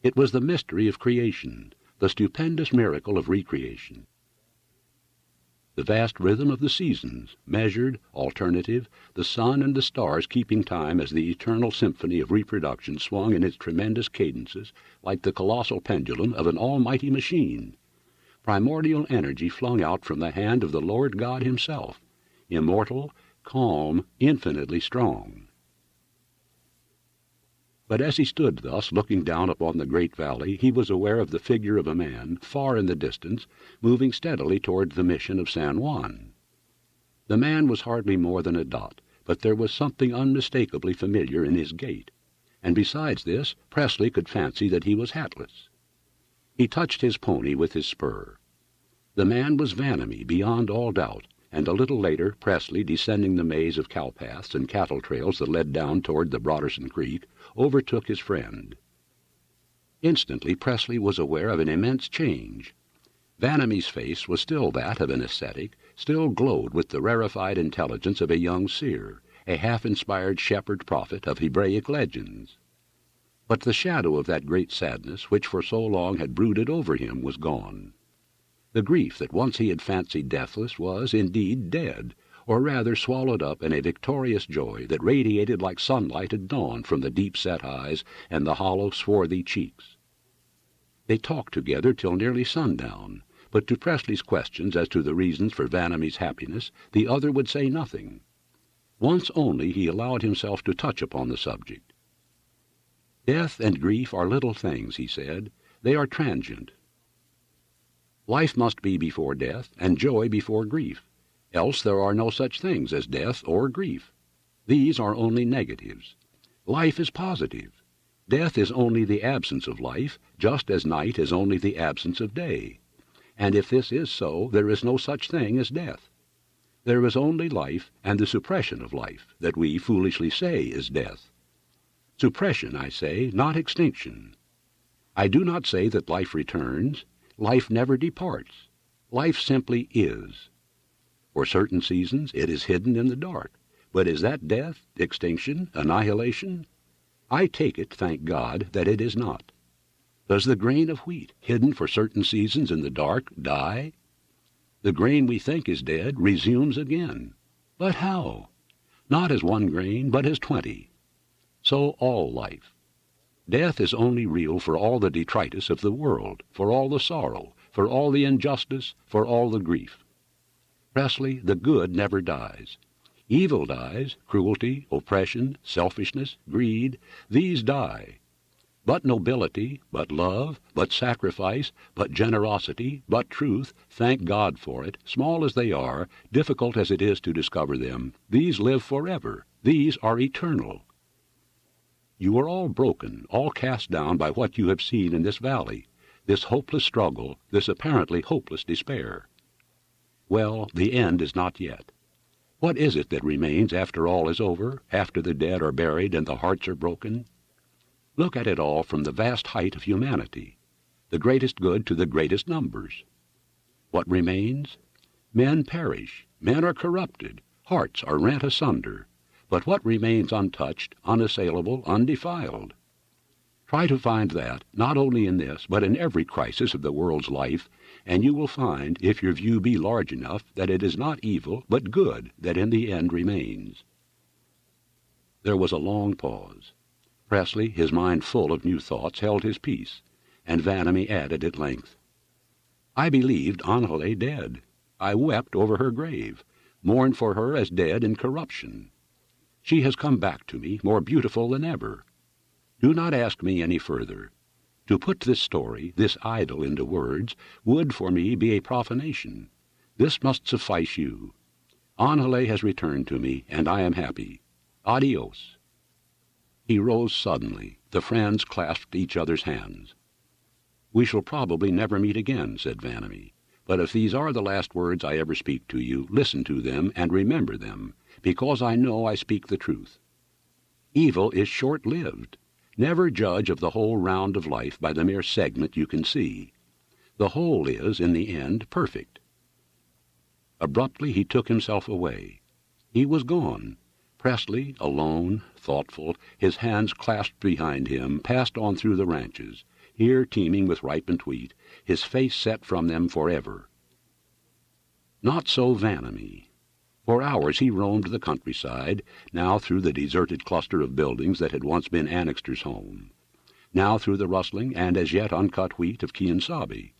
It was the mystery of creation, the stupendous miracle of recreation. The vast rhythm of the seasons, measured, alternative, the sun and the stars keeping time as the eternal symphony of reproduction swung in its tremendous cadences like the colossal pendulum of an almighty machine. Primordial energy flung out from the hand of the Lord God himself, immortal, calm, infinitely strong. But as he stood thus, looking down upon the great valley, he was aware of the figure of a man, far in the distance, moving steadily toward the mission of San Juan. The man was hardly more than a dot, but there was something unmistakably familiar in his gait, and besides this, Presley could fancy that he was hatless. He touched his pony with his spur. The man was Vanamee, beyond all doubt, and a little later Presley, descending the maze of cowpaths and cattle trails that led down toward the Broderson Creek, overtook his friend. Instantly Presley was aware of an immense change. Vanamee's face was still that of an ascetic, still glowed with the rarefied intelligence of a young seer, a half-inspired shepherd prophet of Hebraic legends. But the shadow of that great sadness which for so long had brooded over him was gone. The grief that once he had fancied deathless was, indeed, dead, or rather swallowed up in a victorious joy that radiated like sunlight at dawn from the deep-set eyes and the hollow, swarthy cheeks. They talked together till nearly sundown, but to Presley's questions as to the reasons for Vanamee's happiness, the other would say nothing. Once only he allowed himself to touch upon the subject. "Death and grief are little things," he said. "They are transient. Life must be before death, and joy before grief. Else there are no such things as death or grief. These are only negatives. Life is positive. Death is only the absence of life, just as night is only the absence of day. And if this is so, there is no such thing as death. There is only life, and the suppression of life, that we foolishly say is death. Suppression, I say, not extinction. I do not say that life returns. Life never departs. Life simply is. For certain seasons it is hidden in the dark. But is that death, extinction, annihilation? I take it, thank God, that it is not. Does the grain of wheat, hidden for certain seasons in the dark, die? The grain we think is dead resumes again. But how? Not as one grain, but as 20. So all life. Death is only real for all the detritus of the world, for all the sorrow, for all the injustice, for all the grief. Presley, the good never dies. Evil dies, cruelty, oppression, selfishness, greed, these die. But nobility, but love, but sacrifice, but generosity, but truth, thank God for it, small as they are, difficult as it is to discover them, these live forever, these are eternal. You are all broken, all cast down by what you have seen in this valley, this hopeless struggle, this apparently hopeless despair. Well, the end is not yet. What is it that remains after all is over, after the dead are buried and the hearts are broken? Look at it all from the vast height of humanity, the greatest good to the greatest numbers. What remains? Men perish, men are corrupted, hearts are rent asunder. But what remains untouched, unassailable, undefiled? Try to find that, not only in this, but in every crisis of the world's life, and you will find, if your view be large enough, that it is not evil, but good, that in the end remains. There was a long pause. Presley, his mind full of new thoughts, held his peace, and Vanamee added at length, "I believed Angele dead. I wept over her grave, mourned for her as dead in corruption. She has come back to me, more beautiful than ever. Do not ask me any further. To put this story, this idyll, into words, would for me be a profanation. This must suffice you. Angele has returned to me, and I am happy. Adios." He rose suddenly. The friends clasped each other's hands. "We shall probably never meet again," said Vanamee. "But if these are the last words I ever speak to you, listen to them and remember them, because I know I speak the truth. Evil is short-lived. Never judge of the whole round of life by the mere segment you can see. The whole is, in the end, perfect." Abruptly he took himself away. He was gone. Presley, alone, thoughtful, his hands clasped behind him, passed on through the ranches. here teeming with ripened wheat, his face set from them forever. Not so Vanamee. For hours he roamed the countryside, now through the deserted cluster of buildings that had once been Annixter's home, now through the rustling and as yet uncut wheat of Kiansabi,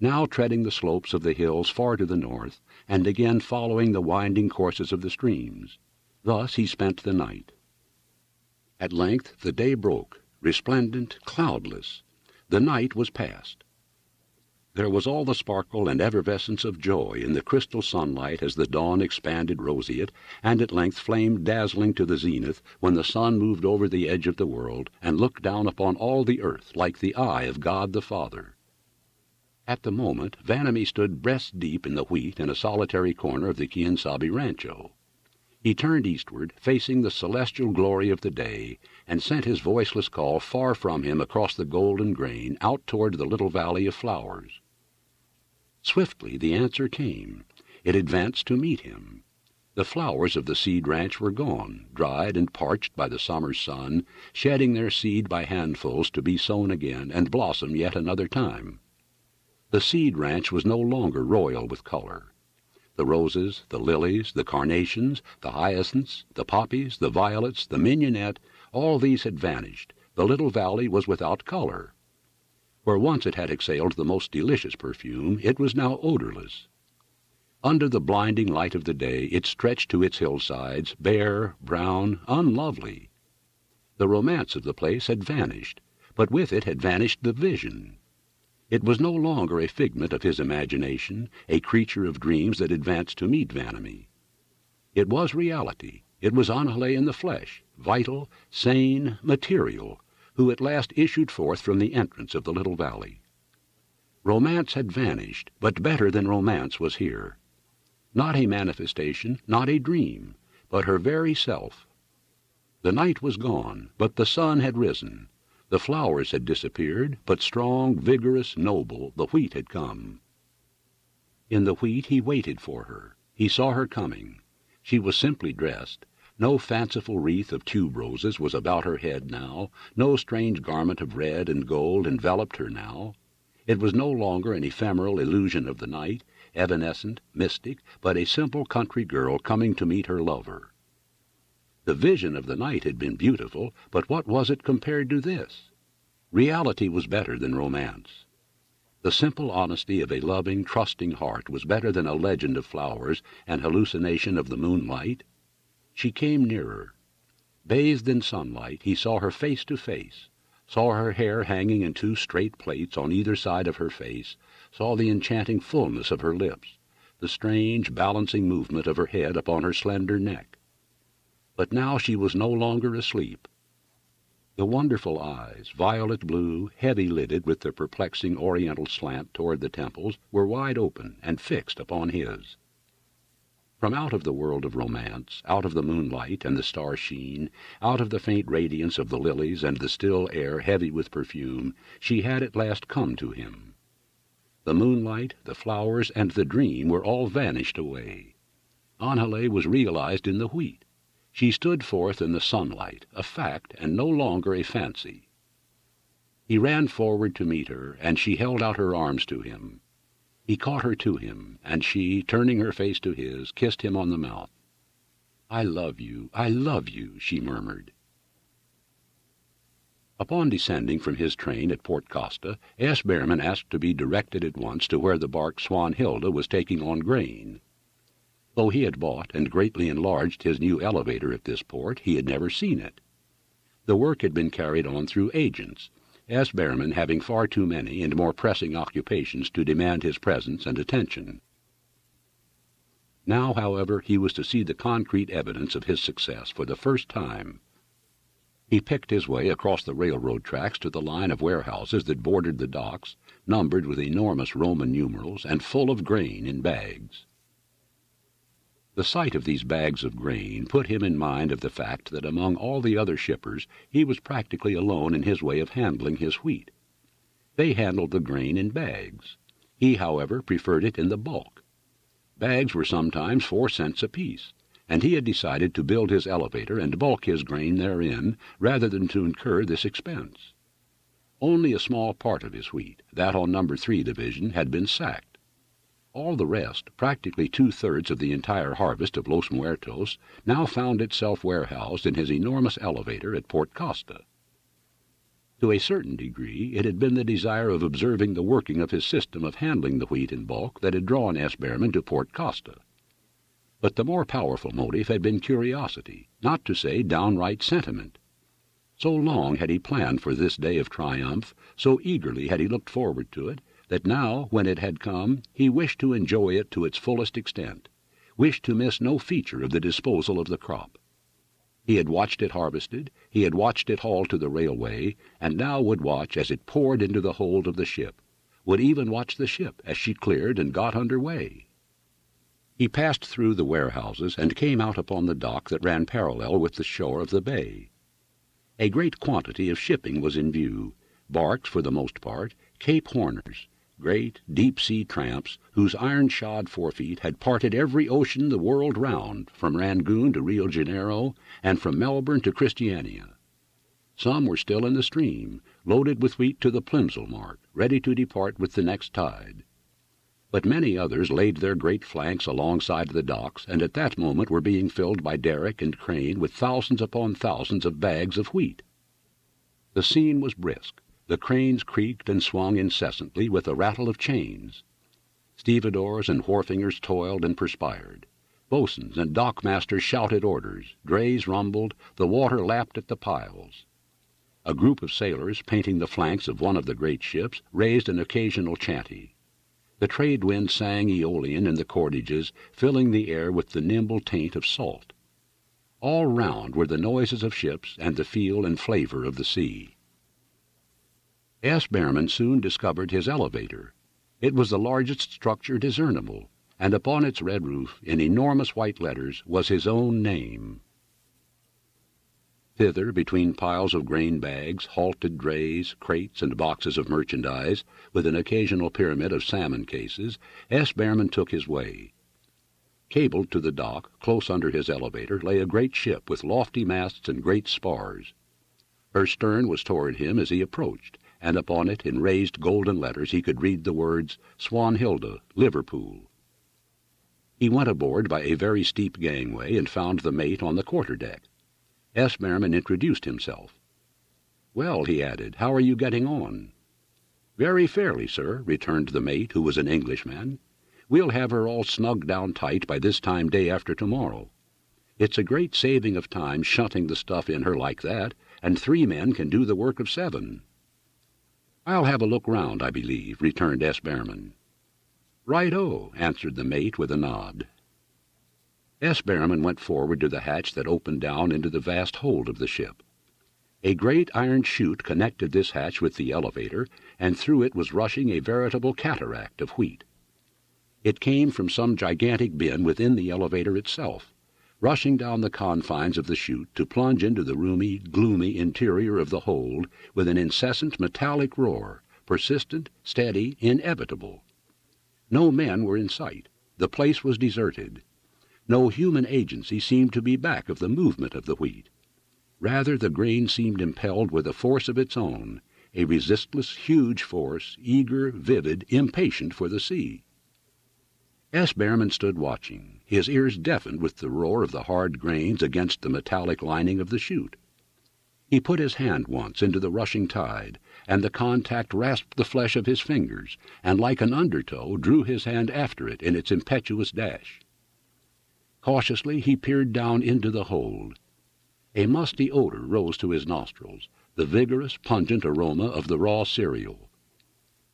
now treading the slopes of the hills far to the north, and again following the winding courses of the streams. Thus he spent the night. At length the day broke, resplendent, cloudless. The night was past. There was all the sparkle and effervescence of joy in the crystal sunlight as the dawn expanded roseate, and at length flamed dazzling to the zenith when the sun moved over the edge of the world and looked down upon all the earth like the eye of God the Father. At the moment Vanamee stood breast deep in the wheat in a solitary corner of the Kiansabi rancho. He turned eastward, facing the celestial glory of the day, and sent his voiceless call far from him across the golden grain out toward the little valley of flowers. Swiftly the answer came. It advanced to meet him. The flowers of the seed ranch were gone, dried and parched by the summer's sun, shedding their seed by handfuls to be sown again and blossom yet another time. The seed ranch was no longer royal with color. The roses, the lilies, the carnations, the hyacinths, the poppies, the violets, the mignonette, all these had vanished. The little valley was without color. Where once it had exhaled the most delicious perfume, it was now odorless. Under the blinding light of the day it stretched to its hillsides, bare, brown, unlovely. The romance of the place had vanished, but with it had vanished the vision. It was no longer a figment of his imagination, a creature of dreams that advanced to meet Vanamee. It was reality. It was Angele in the flesh, vital, sane, material, who at last issued forth from the entrance of the little valley. Romance had vanished, but better than romance was here. Not a manifestation, not a dream, but her very self. The night was gone, but the sun had risen. The flowers had disappeared, but strong, vigorous, noble, the wheat had come. In the wheat he waited for her. He saw her coming. She was simply dressed. No fanciful wreath of tube roses was about her head now. No strange garment of red and gold enveloped her now. It was no longer an ephemeral illusion of the night, evanescent, mystic, but a simple country girl coming to meet her lover. The vision of the night had been beautiful, but what was it compared to this? Reality was better than romance. The simple honesty of a loving, trusting heart was better than a legend of flowers, an hallucination of the moonlight. She came nearer. Bathed in sunlight, he saw her face to face, saw her hair hanging in two straight plaits on either side of her face, saw the enchanting fullness of her lips, the strange, balancing movement of her head upon her slender neck. But now she was no longer asleep. The wonderful eyes, violet blue, heavy-lidded with their perplexing oriental slant toward the temples, were wide open and fixed upon his. From out of the world of romance, out of the moonlight and the star sheen, out of the faint radiance of the lilies and the still air heavy with perfume, she had at last come to him. The moonlight, the flowers, and the dream were all vanished away. Angele was realized in the wheat. She stood forth in the sunlight, a fact and no longer a fancy. He ran forward to meet her, and she held out her arms to him. He caught her to him, and she, turning her face to his, kissed him on the mouth. I love you, she murmured. Upon descending from his train at Port Costa, S. Behrman asked to be directed at once to where the bark Swanhilda was taking on grain. Though he had bought and greatly enlarged his new elevator at this port, he had never seen it. The work had been carried on through agents, S. Behrman having far too many and more pressing occupations to demand his presence and attention. Now, however, he was to see the concrete evidence of his success for the first time. He picked his way across the railroad tracks to the line of warehouses that bordered the docks, numbered with enormous Roman numerals and full of grain in bags. The sight of these bags of grain put him in mind of the fact that among all the other shippers he was practically alone in his way of handling his wheat. They handled the grain in bags. He, however, preferred it in the bulk. Bags were sometimes 4 cents apiece, and he had decided to build his elevator and bulk his grain therein rather than to incur this expense. Only a small part of his wheat, that on No. 3 Division, had been sacked. All the rest, practically two-thirds of the entire harvest of Los Muertos, now found itself warehoused in his enormous elevator at Port Costa. To a certain degree, it had been the desire of observing the working of his system of handling the wheat in bulk that had drawn S. Behrman to Port Costa. But the more powerful motive had been curiosity, not to say downright sentiment. So long had he planned for this day of triumph, so eagerly had he looked forward to it, that now, when it had come, he wished to enjoy it to its fullest extent, wished to miss no feature of the disposal of the crop. He had watched it harvested, he had watched it hauled to the railway, and now would watch as it poured into the hold of the ship, would even watch the ship as she cleared and got under way. He passed through the warehouses and came out upon the dock that ran parallel with the shore of the bay. A great quantity of shipping was in view, barks for the most part, Cape Horners, great deep-sea tramps whose iron-shod forefeet had parted every ocean the world round, from Rangoon to Rio Janeiro, and from Melbourne to Christiania. Some were still in the stream, loaded with wheat to the Plimsoll mark, ready to depart with the next tide. But many others laid their great flanks alongside the docks, and at that moment were being filled by derrick and crane with thousands upon thousands of bags of wheat. The scene was brisk. The cranes creaked and swung incessantly with the rattle of chains. Stevedores and wharfingers toiled and perspired. Boatswains and dockmasters shouted orders, drays rumbled, the water lapped at the piles. A group of sailors, painting the flanks of one of the great ships, raised an occasional chanty. The trade wind sang Aeolian in the cordages, filling the air with the nimble taint of salt. All round were the noises of ships and the feel and flavor of the sea. S. Behrman soon discovered his elevator. It was the largest structure discernible, and upon its red roof, in enormous white letters, was his own name. Thither, between piles of grain bags, halted drays, crates, and boxes of merchandise, with an occasional pyramid of salmon cases, S. Behrman took his way. Cabled to the dock, close under his elevator, lay a great ship with lofty masts and great spars. Her stern was toward him as he approached, and upon it, in raised golden letters, he could read the words, Swanhilda, Liverpool. He went aboard by a very steep gangway and found the mate on the quarter-deck. S. Behrman introduced himself. "Well," he added, "how are you getting on?" "Very fairly, sir," returned the mate, who was an Englishman. "We'll have her all snugged down tight by this time day after tomorrow. It's a great saving of time shunting the stuff in her like that, and 3 men can do the work of 7. "I'll have a look round, I believe," returned S. Behrman. "Right-o," answered the mate with a nod. S. Behrman went forward to the hatch that opened down into the vast hold of the ship. A great iron chute connected this hatch with the elevator, and through it was rushing a veritable cataract of wheat. It came from some gigantic bin within the elevator itself, rushing down the confines of the chute to plunge into the roomy, gloomy interior of the hold with an incessant metallic roar, persistent, steady, inevitable. No men were in sight. The place was deserted. No human agency seemed to be back of the movement of the wheat. Rather, the grain seemed impelled with a force of its own, a resistless, huge force, eager, vivid, impatient for the sea. S. Behrman stood watching, his ears deafened with the roar of the hard grains against the metallic lining of the chute. He put his hand once into the rushing tide, and the contact rasped the flesh of his fingers, and like an undertow drew his hand after it in its impetuous dash. Cautiously he peered down into the hold. A musty odor rose to his nostrils, the vigorous, pungent aroma of the raw cereal.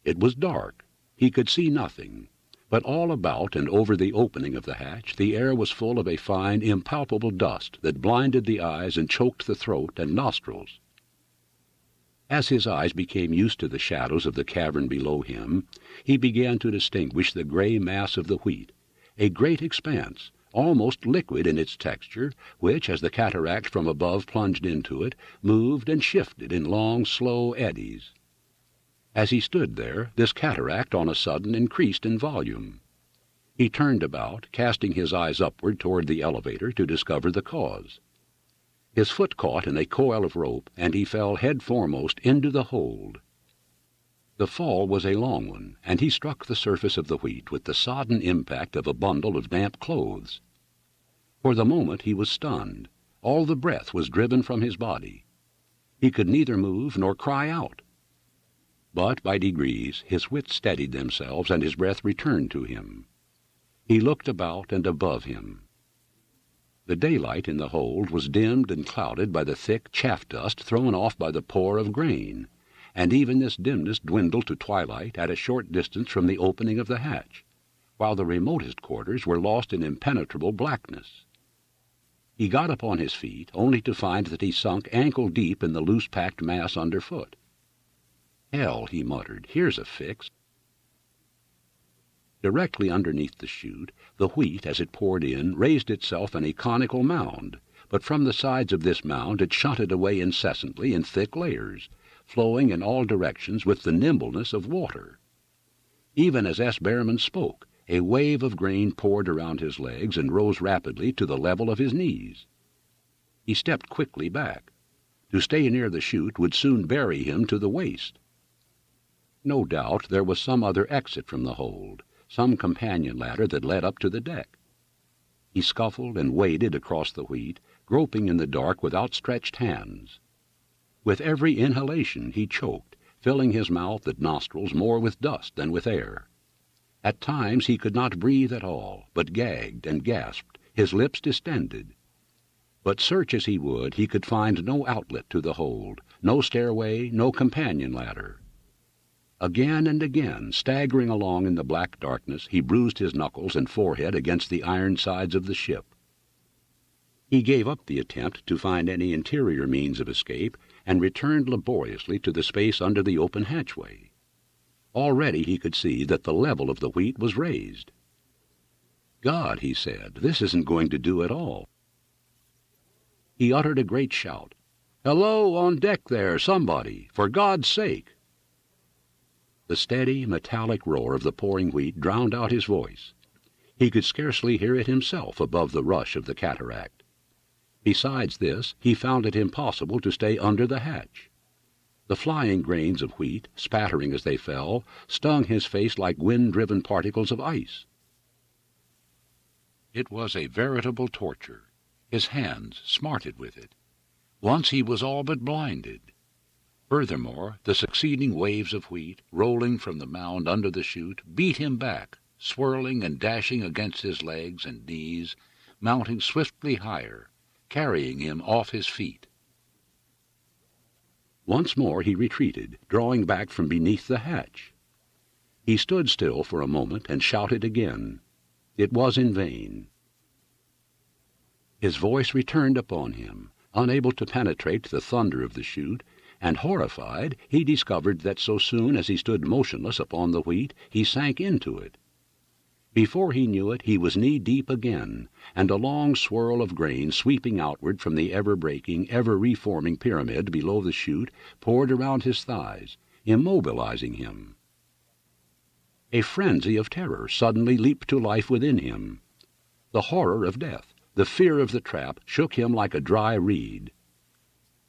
It was dark. He could see nothing, but all about and over the opening of the hatch the air was full of a fine, impalpable dust that blinded the eyes and choked the throat and nostrils. As his eyes became used to the shadows of the cavern below him, he began to distinguish the gray mass of the wheat, a great expanse, almost liquid in its texture, which, as the cataract from above plunged into it, moved and shifted in long, slow eddies. As he stood there, this cataract on a sudden increased in volume. He turned about, casting his eyes upward toward the elevator to discover the cause. His foot caught in a coil of rope, and he fell head foremost into the hold. The fall was a long one, and he struck the surface of the wheat with the sodden impact of a bundle of damp clothes. For the moment he was stunned. All the breath was driven from his body. He could neither move nor cry out. But by degrees his wits steadied themselves, and his breath returned to him. He looked about and above him. The daylight in the hold was dimmed and clouded by the thick chaff dust thrown off by the pour of grain, and even this dimness dwindled to twilight at a short distance from the opening of the hatch, while the remotest quarters were lost in impenetrable blackness. He got upon his feet, only to find that he sunk ankle-deep in the loose-packed mass underfoot. "Hell," he muttered, "here's a fix." Directly underneath the chute, the wheat, as it poured in, raised itself in a conical mound, but from the sides of this mound it shunted away incessantly in thick layers, flowing in all directions with the nimbleness of water. Even as S. Behrman spoke, a wave of grain poured around his legs and rose rapidly to the level of his knees. He stepped quickly back. To stay near the chute would soon bury him to the waist. No doubt there was some other exit from the hold, some companion ladder that led up to the deck. He scuffled and waded across the wheat, groping in the dark with outstretched hands. With every inhalation he choked, filling his mouth and nostrils more with dust than with air. At times he could not breathe at all, but gagged and gasped, his lips distended. But search as he would, he could find no outlet to the hold, no stairway, no companion ladder. Again and again, staggering along in the black darkness, he bruised his knuckles and forehead against the iron sides of the ship. He gave up the attempt to find any interior means of escape, and returned laboriously to the space under the open hatchway. Already he could see that the level of the wheat was raised. "God," he said, "this isn't going to do at all." He uttered a great shout. "Hello, on deck there, somebody! For God's sake!" The steady, metallic roar of the pouring wheat drowned out his voice. He could scarcely hear it himself above the rush of the cataract. Besides this, he found it impossible to stay under the hatch. The flying grains of wheat, spattering as they fell, stung his face like wind-driven particles of ice. It was a veritable torture. His hands smarted with it. Once he was all but blinded. Furthermore, the succeeding waves of wheat, rolling from the mound under the chute, beat him back, swirling and dashing against his legs and knees, mounting swiftly higher, carrying him off his feet. Once more he retreated, drawing back from beneath the hatch. He stood still for a moment and shouted again. It was in vain. His voice returned upon him, unable to penetrate the thunder of the chute, and horrified, he discovered that so soon as he stood motionless upon the wheat, he sank into it. Before he knew it, he was knee-deep again, and a long swirl of grain sweeping outward from the ever-breaking, ever-reforming pyramid below the chute poured around his thighs, immobilizing him. A frenzy of terror suddenly leaped to life within him. The horror of death, the fear of the trap, shook him like a dry reed.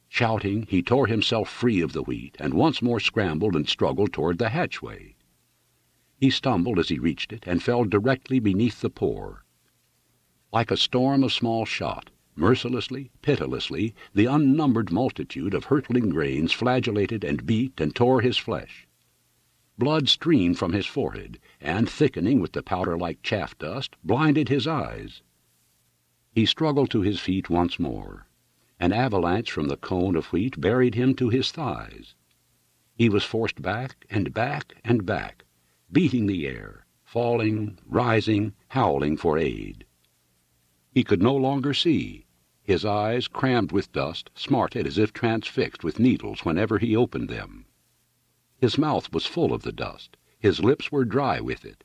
Shouting, he tore himself free of the wheat, and once more scrambled and struggled toward the hatchway. He stumbled as he reached it, and fell directly beneath the pour. Like a storm of small shot, mercilessly, pitilessly, the unnumbered multitude of hurtling grains flagellated and beat and tore his flesh. Blood streamed from his forehead, and, thickening with the powder-like chaff dust, blinded his eyes. He struggled to his feet once more. An avalanche from the cone of wheat buried him to his thighs. He was forced back and back and back, beating the air, falling, rising, howling for aid. He could no longer see. His eyes, crammed with dust, smarted as if transfixed with needles whenever he opened them. His mouth was full of the dust. His lips were dry with it.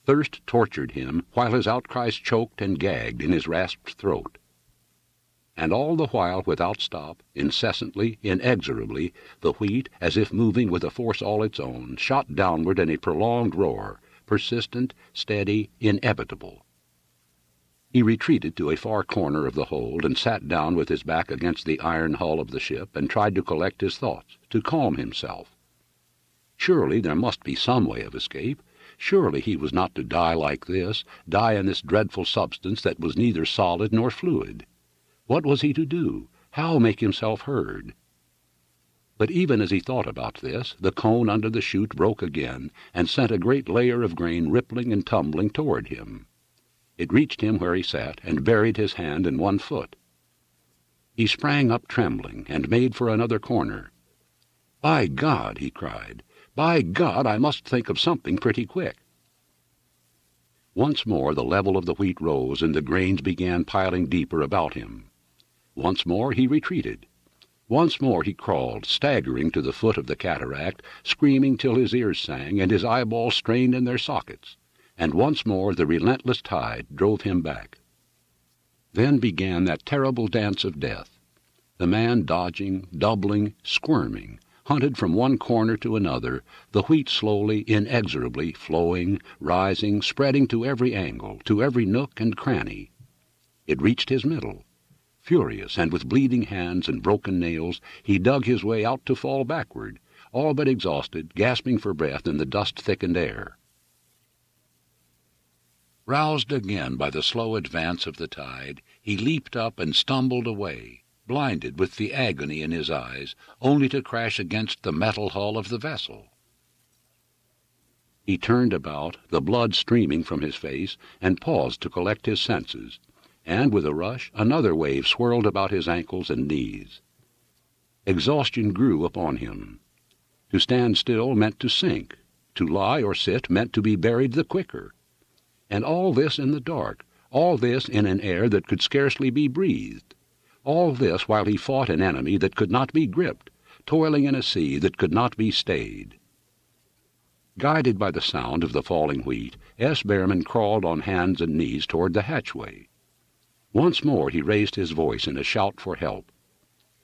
Thirst tortured him, while his outcries choked and gagged in his rasped throat. And all the while, without stop, incessantly, inexorably, the wheat, as if moving with a force all its own, shot downward in a prolonged roar, persistent, steady, inevitable. He retreated to a far corner of the hold and sat down with his back against the iron hull of the ship and tried to collect his thoughts, to calm himself. Surely there must be some way of escape. Surely he was not to die like this, die in this dreadful substance that was neither solid nor fluid. What was he to do? How make himself heard? But even as he thought about this, the cone under the chute broke again, and sent a great layer of grain rippling and tumbling toward him. It reached him where he sat, and buried his hand in one foot. He sprang up trembling, and made for another corner. "By God!" he cried. "By God, I must think of something pretty quick." Once more the level of the wheat rose, and the grains began piling deeper about him. Once more he retreated. Once more he crawled, staggering to the foot of the cataract, screaming till his ears sang and his eyeballs strained in their sockets, and once more the relentless tide drove him back. Then began that terrible dance of death. The man dodging, doubling, squirming, hunted from one corner to another, the wheat slowly, inexorably flowing, rising, spreading to every angle, to every nook and cranny. It reached his middle. Furious, and with bleeding hands and broken nails, he dug his way out to fall backward, all but exhausted, gasping for breath in the dust-thickened air. Roused again by the slow advance of the tide, he leaped up and stumbled away, blinded with the agony in his eyes, only to crash against the metal hull of the vessel. He turned about, the blood streaming from his face, and paused to collect his senses, and with a rush another wave swirled about his ankles and knees. Exhaustion grew upon him. To stand still meant to sink. To lie or sit meant to be buried the quicker. And all this in the dark, all this in an air that could scarcely be breathed, all this while he fought an enemy that could not be gripped, toiling in a sea that could not be stayed. Guided by the sound of the falling wheat, S. Behrman crawled on hands and knees toward the hatchway. Once more he raised his voice in a shout for help.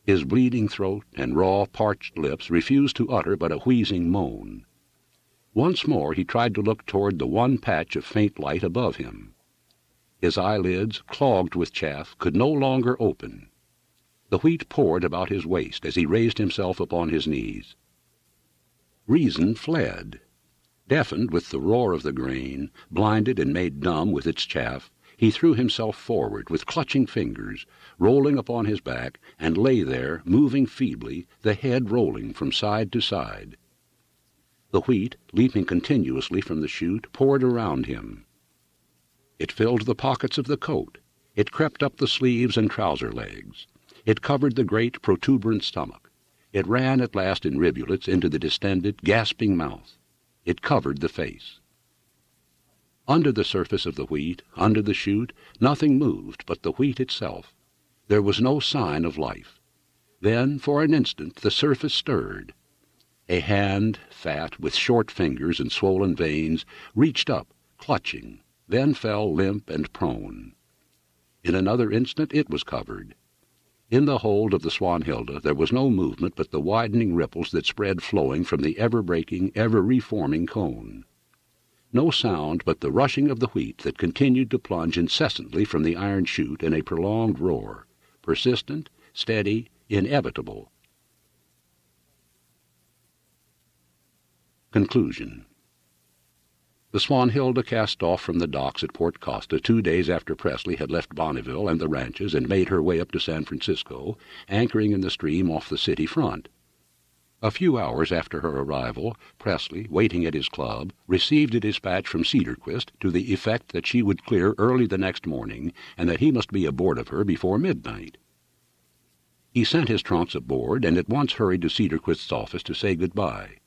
His bleeding throat and raw, parched lips refused to utter but a wheezing moan. Once more he tried to look toward the one patch of faint light above him. His eyelids, clogged with chaff, could no longer open. The wheat poured about his waist as he raised himself upon his knees. Reason fled. Deafened with the roar of the grain, blinded and made dumb with its chaff, he threw himself forward with clutching fingers, rolling upon his back, and lay there, moving feebly, the head rolling from side to side. The wheat, leaping continuously from the chute, poured around him. It filled the pockets of the coat. It crept up the sleeves and trouser legs. It covered the great protuberant stomach. It ran at last in rivulets into the distended, gasping mouth. It covered the face. Under the surface of the wheat, under the chute, nothing moved but the wheat itself. There was no sign of life. Then, for an instant, the surface stirred. A hand, fat, with short fingers and swollen veins, reached up, clutching, then fell limp and prone. In another instant it was covered. In the hold of the Swanhilda there was no movement but the widening ripples that spread flowing from the ever-breaking, ever-reforming cone. No sound but the rushing of the wheat that continued to plunge incessantly from the iron chute in a prolonged roar, persistent, steady, inevitable. Conclusion. The Swanhilda cast off from the docks at Port Costa 2 days after Presley had left Bonneville and the ranches and made her way up to San Francisco, anchoring in the stream off the city front. A few hours after her arrival, Presley, waiting at his club, received a dispatch from Cedarquist to the effect that she would clear early the next morning and that he must be aboard of her before midnight. He sent his trunks aboard and at once hurried to Cedarquist's office to say good-bye.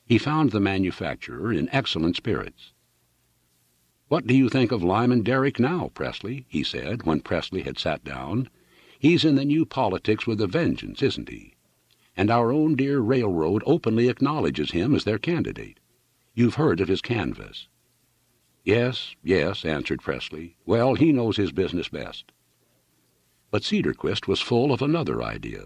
He found the manufacturer in excellent spirits. "What do you think of Lyman Derrick now, Presley?" he said, when Presley had sat down. "He's in the new politics with a vengeance, isn't he? And our own dear railroad openly acknowledges him as their candidate. You've heard of his canvass." "Yes, yes," answered Presley. "Well, he knows his business best." But Cedarquist was full of another idea.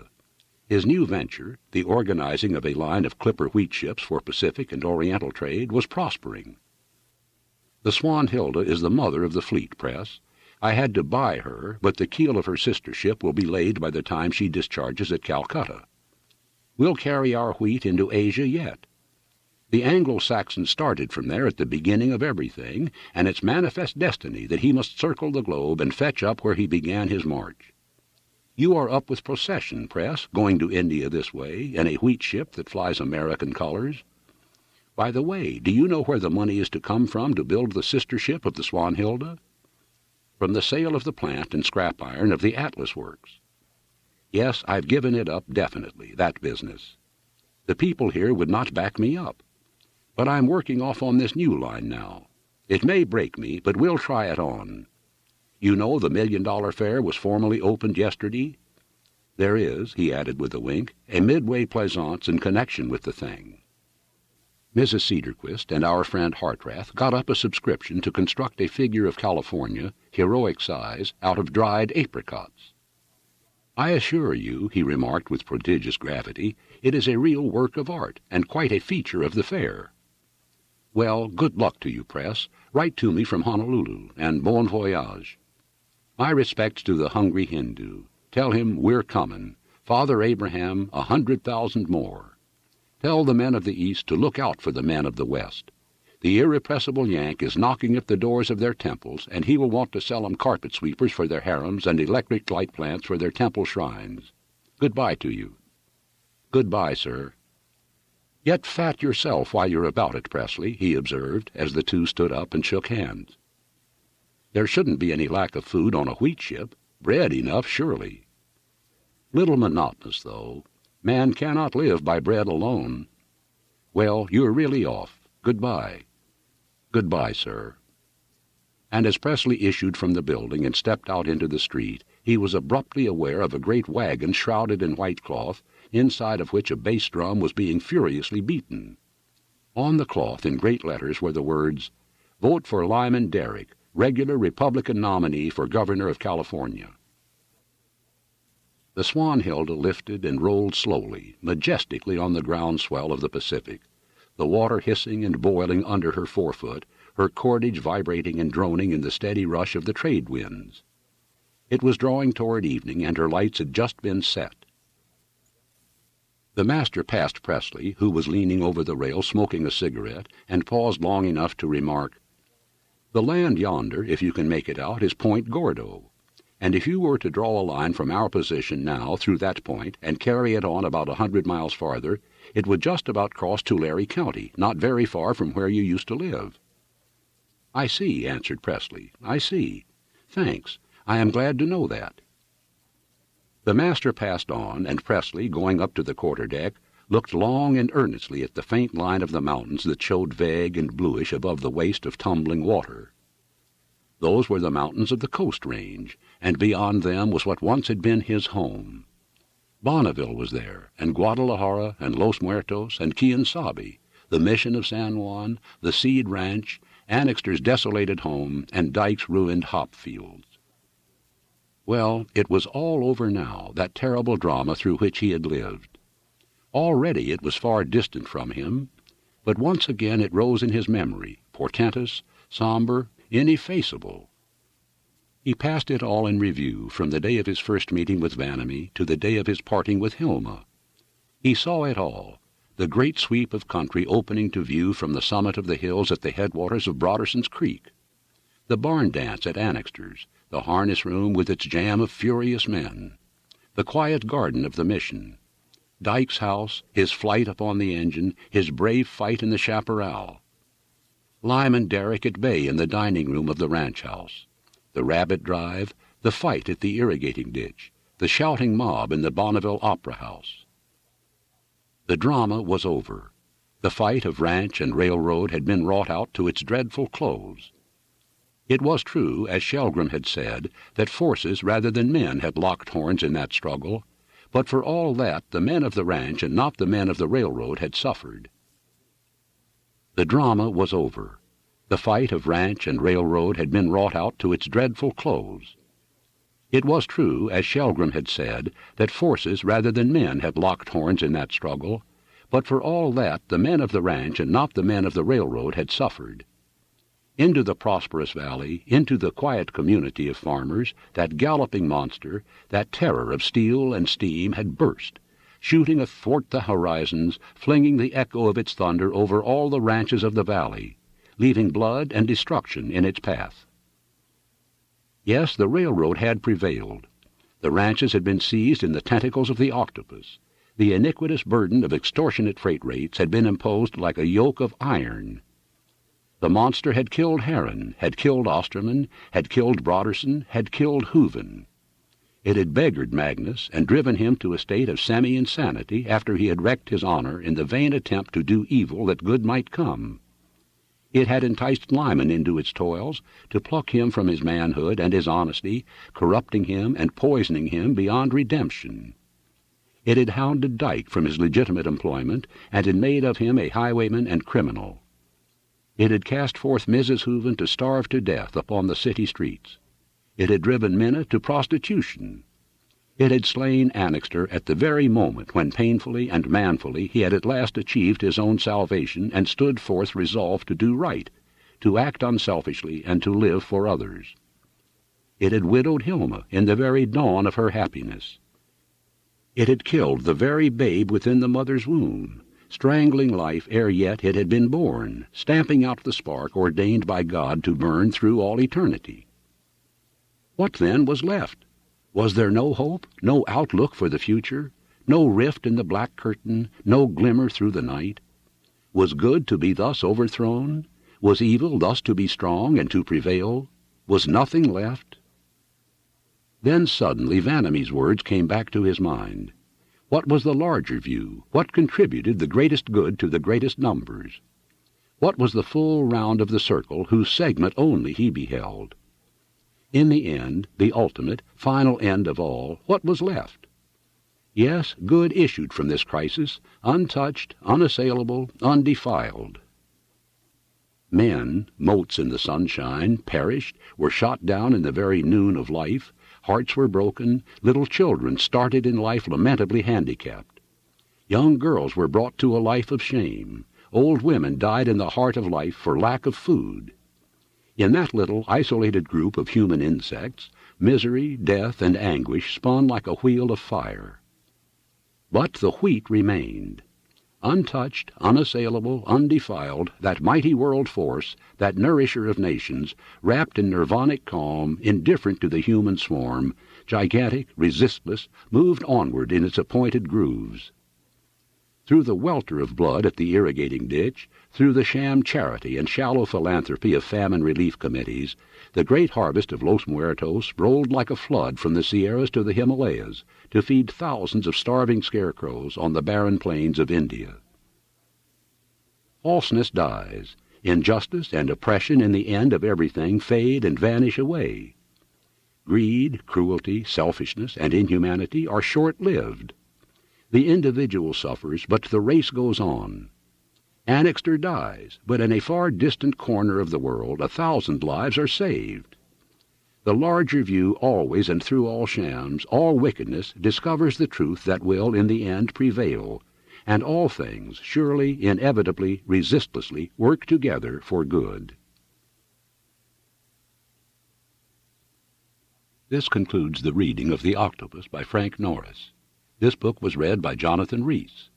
His new venture, the organizing of a line of clipper wheat ships for Pacific and Oriental trade, was prospering. "The Swanhilda is the mother of the fleet, Press. I had to buy her, but the keel of her sister ship will be laid by the time she discharges at Calcutta. We'll carry our wheat into Asia yet. The Anglo-Saxon started from there at the beginning of everything, and it's manifest destiny that he must circle the globe and fetch up where he began his march. You are up with procession, Press, going to India this way, in a wheat ship that flies American colors. By the way, do you know where the money is to come from to build the sister ship of the Swanhilda? From the sale of the plant and scrap iron of the Atlas Works. Yes, I've given it up definitely, that business. The people here would not back me up. But I'm working off on this new line now. It may break me, but we'll try it on. You know the $1 million fair was formally opened yesterday? There is, he added with a wink, a midway plaisance in connection with the thing. Mrs. Cedarquist and our friend Hartrath got up a subscription to construct a figure of California, heroic size, out of dried apricots. I assure you, he remarked with prodigious gravity, it is a real work of art, and quite a feature of the fair. Well, good luck to you, Press. Write to me from Honolulu, and bon voyage. My respects to the hungry Hindu. Tell him we're comin'. Father Abraham, 100,000 more. Tell the men of the East to look out for the men of the West. The irrepressible Yank is knocking at the doors of their temples, and he will want to sell 'em carpet sweepers for their harems and electric light plants for their temple shrines. Goodbye to you. Goodbye, sir. Get fat yourself while you're about it, Presley, he observed, as the two stood up and shook hands. There shouldn't be any lack of food on a wheat ship. Bread enough, surely. Little monotonous, though. Man cannot live by bread alone. Well, you're really off. Goodbye. Goodbye, sir. And as Presley issued from the building and stepped out into the street, he was abruptly aware of a great wagon shrouded in white cloth, inside of which a bass drum was being furiously beaten. On the cloth, in great letters, were the words, "Vote for Lyman Derrick, regular Republican nominee for Governor of California." The Swanhilda lifted and rolled slowly, majestically on the ground swell of the Pacific, the water hissing and boiling under her forefoot, her cordage vibrating and droning in the steady rush of the trade winds. It was drawing toward evening, and her lights had just been set. The master passed Presley, who was leaning over the rail smoking a cigarette, and paused long enough to remark, "The land yonder, if you can make it out, is Point Gordo, and if you were to draw a line from our position now through that point and carry it on about 100 miles farther, it would just about cross Tulare County, not very far from where you used to live." "I see," answered Presley. "I see. Thanks. I am glad to know that." The master passed on, and Presley, going up to the quarter-deck, looked long and earnestly at the faint line of the mountains that showed vague and bluish above the waste of tumbling water. Those were the mountains of the Coast Range, and beyond them was what once had been his home. Bonneville was there, and Guadalajara, and Los Muertos, and Quien-Sabe, the mission of San Juan, the Seed Ranch, Annixter's desolated home, and Dyke's ruined hop fields. Well, it was all over now, that terrible drama through which he had lived. Already it was far distant from him, but once again it rose in his memory, portentous, somber, ineffaceable. He passed it all in review, from the day of his first meeting with Vanamee to the day of his parting with Hilma. He saw it all, the great sweep of country opening to view from the summit of the hills at the headwaters of Broderson's Creek, the barn dance at Annixter's, the harness room with its jam of furious men, the quiet garden of the mission, Dyke's house, his flight upon the engine, his brave fight in the chaparral, Lyman Derrick at bay in the dining room of the ranch house, the rabbit drive, the fight at the irrigating ditch, the shouting mob in the Bonneville Opera House. The drama was over. The fight of ranch and railroad had been wrought out to its dreadful close. It was true, as Shelgrim had said, that forces rather than men had locked horns in that struggle, but for all that the men of the ranch and not the men of the railroad had suffered. The drama was over. The fight of ranch and railroad had been wrought out to its dreadful close. It was true, as Shelgrim had said, that forces rather than men had locked horns in that struggle, but for all that the men of the ranch and not the men of the railroad had suffered. Into the prosperous valley, into the quiet community of farmers, that galloping monster, that terror of steel and steam had burst, shooting athwart the horizons, flinging the echo of its thunder over all the ranches of the valley, leaving blood and destruction in its path. Yes, the railroad had prevailed. The ranches had been seized in the tentacles of the Octopus. The iniquitous burden of extortionate freight rates had been imposed like a yoke of iron. The monster had killed Heron, had killed Osterman, had killed Broderson, had killed Hooven. It had beggared Magnus and driven him to a state of semi-insanity after he had wrecked his honor in the vain attempt to do evil that good might come. It had enticed Lyman into its toils, to pluck him from his manhood and his honesty, corrupting him and poisoning him beyond redemption. It had hounded Dyke from his legitimate employment, and had made of him a highwayman and criminal. It had cast forth Mrs. Hooven to starve to death upon the city streets. It had driven Minna to prostitution. It had slain Annixter at the very moment when painfully and manfully he had at last achieved his own salvation and stood forth resolved to do right, to act unselfishly, and to live for others. It had widowed Hilma in the very dawn of her happiness. It had killed the very babe within the mother's womb, strangling life ere yet it had been born, stamping out the spark ordained by God to burn through all eternity. What then was left? Was there no hope, no outlook for the future, no rift in the black curtain, no glimmer through the night? Was good to be thus overthrown? Was evil thus to be strong and to prevail? Was nothing left? Then suddenly Vanamy's words came back to his mind. What was the larger view? What contributed the greatest good to the greatest numbers? What was the full round of the circle whose segment only he beheld? In the end, the ultimate, final end of all, what was left? Yes, good issued from this crisis, untouched, unassailable, undefiled. Men, motes in the sunshine, perished, were shot down in the very noon of life, hearts were broken, little children started in life lamentably handicapped. Young girls were brought to a life of shame, old women died in the heart of life for lack of food. In that little isolated group of human insects, misery, death, and anguish spun like a wheel of fire. But the wheat remained. Untouched, unassailable, undefiled, that mighty world force, that nourisher of nations, wrapped in nirvanic calm, indifferent to the human swarm, gigantic, resistless, moved onward in its appointed grooves. Through the welter of blood at the irrigating ditch, through the sham charity and shallow philanthropy of famine relief committees, the great harvest of Los Muertos rolled like a flood from the Sierras to the Himalayas to feed thousands of starving scarecrows on the barren plains of India. Falseness dies. Injustice and oppression in the end of everything fade and vanish away. Greed, cruelty, selfishness, and inhumanity are short-lived. The individual suffers, but the race goes on. Annixter dies, but in a far distant corner of the world 1,000 lives are saved. The larger view always and through all shams, all wickedness, discovers the truth that will in the end prevail, and all things surely, inevitably, resistlessly work together for good. This concludes the reading of The Octopus by Frank Norris. This book was read by Jonathan Reese.